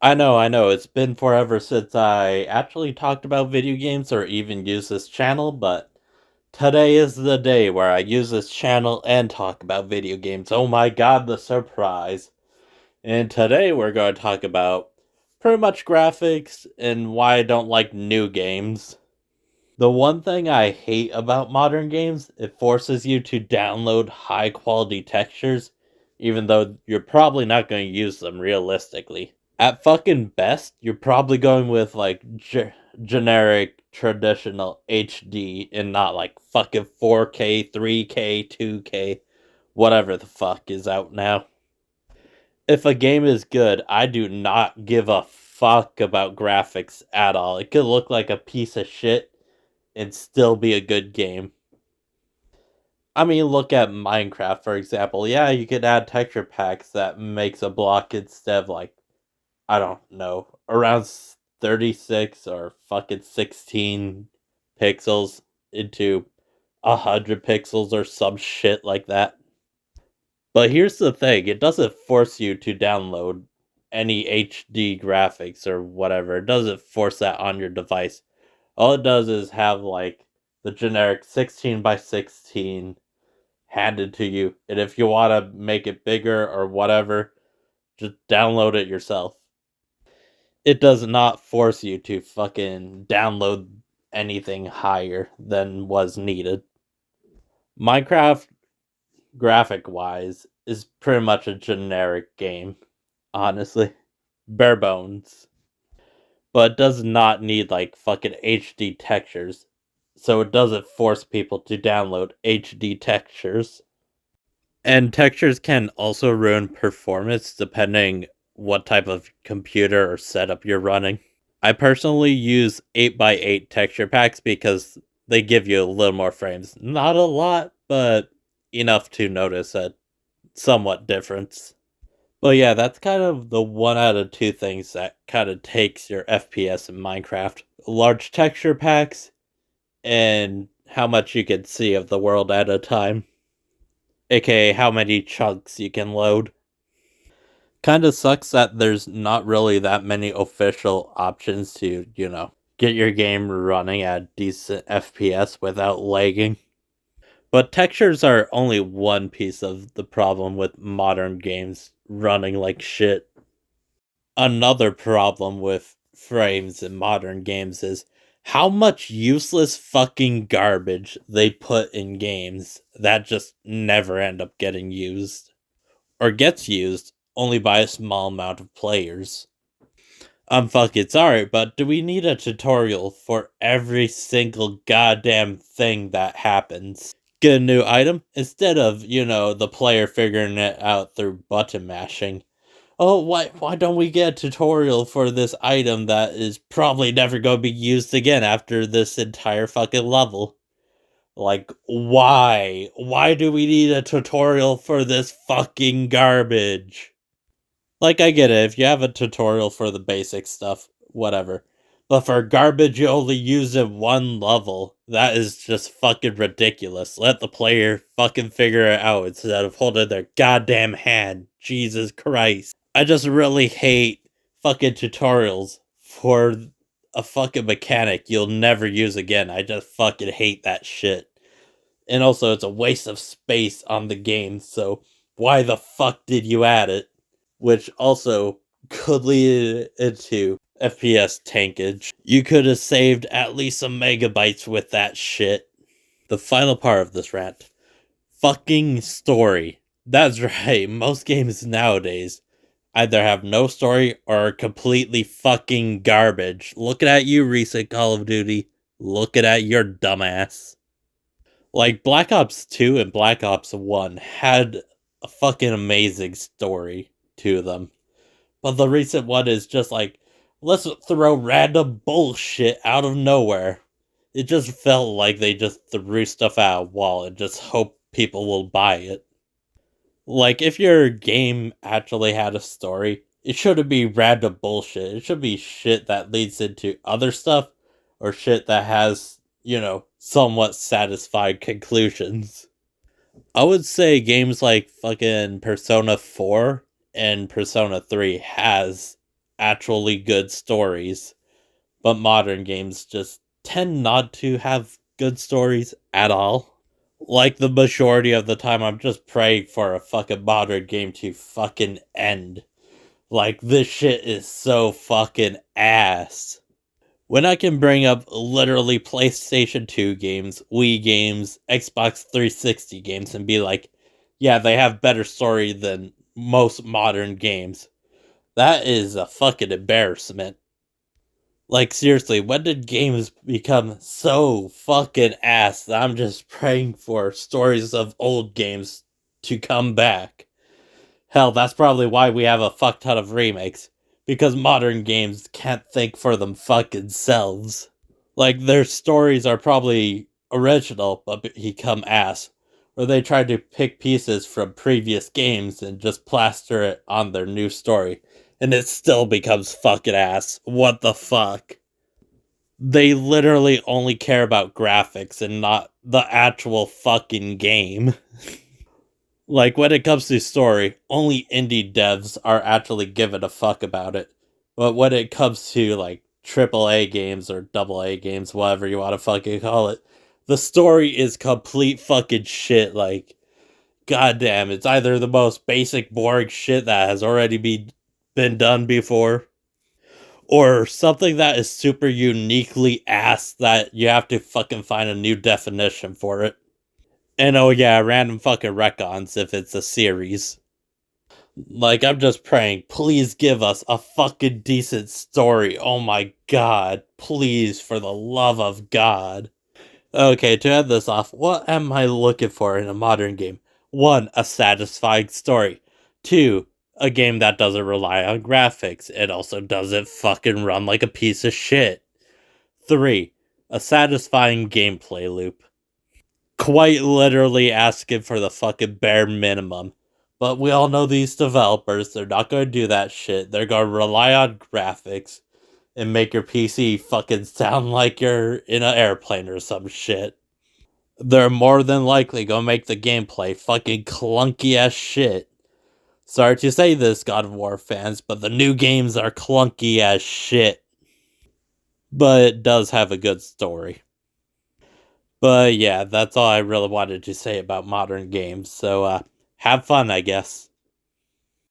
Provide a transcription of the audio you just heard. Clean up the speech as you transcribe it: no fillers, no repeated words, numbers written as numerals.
I know. It's been forever since I actually talked about video games or even used this channel, but today is the day where I use this channel and talk about video games. Oh my god, the surprise. And today we're going to talk about pretty much graphics and why I don't like new games. The one thing I hate about modern games, it forces you to download high quality textures, even though you're probably not going to use them realistically. At fucking best, you're probably going with like generic traditional HD and not like fucking 4K, 3K, 2K, whatever the fuck is out now. If a game is good, I do not give a fuck about graphics at all. It could look like a piece of shit and still be a good game. I mean, look at Minecraft, for example. Yeah, you could add texture packs that makes a block instead of like I don't know, around 36 or fucking 16 pixels into 100 pixels or some shit like that. But here's the thing, it doesn't force you to download any HD graphics or whatever. It doesn't force that on your device. All it does is have like the generic 16 by 16 handed to you. And if you want to make it bigger or whatever, just download it yourself. It does not force you to fucking download anything higher than was needed. Minecraft, graphic wise, is pretty much a generic game, honestly. Bare bones. But it does not need like fucking HD textures, so it doesn't force people to download HD textures. And textures can also ruin performance depending what type of computer or setup you're running. I personally use 8 by 8 texture packs because they give you a little more frames. Not a lot, but enough to notice a somewhat difference. But yeah, that's kind of the one out of two things that kind of takes your FPS in Minecraft. Large texture packs and how much you can see of the world at a time, aka how many chunks you can load. Kind of sucks that there's not really that many official options to, get your game running at decent FPS without lagging. But textures are only one piece of the problem with modern games running like shit. Another problem with frames in modern games is how much useless fucking garbage they put in games that just never end up getting used. Or gets used only by a small amount of players. I'm fucking sorry, but do we need a tutorial for every single goddamn thing that happens? Get a new item instead of, the player figuring it out through button mashing. Oh, why don't we get a tutorial for this item that is probably never going to be used again after this entire fucking level? Like, why? Why do we need a tutorial for this fucking garbage? Like, I get it. If you have a tutorial for the basic stuff, whatever. But for garbage you only use in one level, that is just fucking ridiculous. Let the player fucking figure it out instead of holding their goddamn hand. Jesus Christ. I just really hate fucking tutorials for a fucking mechanic you'll never use again. I just fucking hate that shit. And also, it's a waste of space on the game, so why the fuck did you add it? Which also could lead into FPS tankage. You could have saved at least some megabytes with that shit. The final part of this rant. Fucking story. That's right, most games nowadays either have no story or are completely fucking garbage. Looking at you, recent Call of Duty. Looking at your dumbass. Like, Black Ops 2 and Black Ops 1 had a fucking amazing story to them. But the recent one is just like, let's throw random bullshit out of nowhere. It just felt like they just threw stuff at a wall and just hope people will buy it. Like, if your game actually had a story, it shouldn't be random bullshit. It should be shit that leads into other stuff or shit that has, somewhat satisfied conclusions. I would say games like fucking Persona 4 and Persona 3 has actually good stories, but modern games just tend not to have good stories at all. Like the majority of the time, I'm just praying for a fucking modern game to fucking end. Like, this shit is so fucking ass. When I can bring up literally PlayStation 2 games, Wii games, Xbox 360 games, and be like, yeah, they have better story than most modern games. That is a fucking embarrassment. Like, seriously, when did games become so fucking ass that I'm just praying for stories of old games to come back? Hell, that's probably why we have a fuck ton of remakes. Because modern games can't think for them fucking selves. Like, their stories are probably original, but become ass. Or they try to pick pieces from previous games and just plaster it on their new story. And it still becomes fucking ass. What the fuck? They literally only care about graphics and not the actual fucking game. Like, when it comes to story, only indie devs are actually giving a fuck about it. But when it comes to, like, AAA games or AA games, whatever you want to fucking call it, the story is complete fucking shit. Like, goddamn, it's either the most basic, boring shit that has already been done before, or something that is super uniquely ass that you have to fucking find a new definition for it. And oh yeah, random fucking retcons if it's a series. Like, I'm just praying, please give us a fucking decent story. Oh my god. Please, for the love of God. Okay, to end this off, what am I looking for in a modern game? 1. A satisfying story. 2. A game that doesn't rely on graphics. It also doesn't fucking run like a piece of shit. 3. A satisfying gameplay loop. Quite literally asking for the fucking bare minimum. But we all know these developers, they're not going to do that shit. They're going to rely on graphics and make your PC fucking sound like you're in an airplane or some shit. They're more than likely going to make the gameplay fucking clunky as shit. Sorry to say this, God of War fans, but the new games are clunky as shit. But it does have a good story. But yeah, that's all I really wanted to say about modern games. So, have fun, I guess.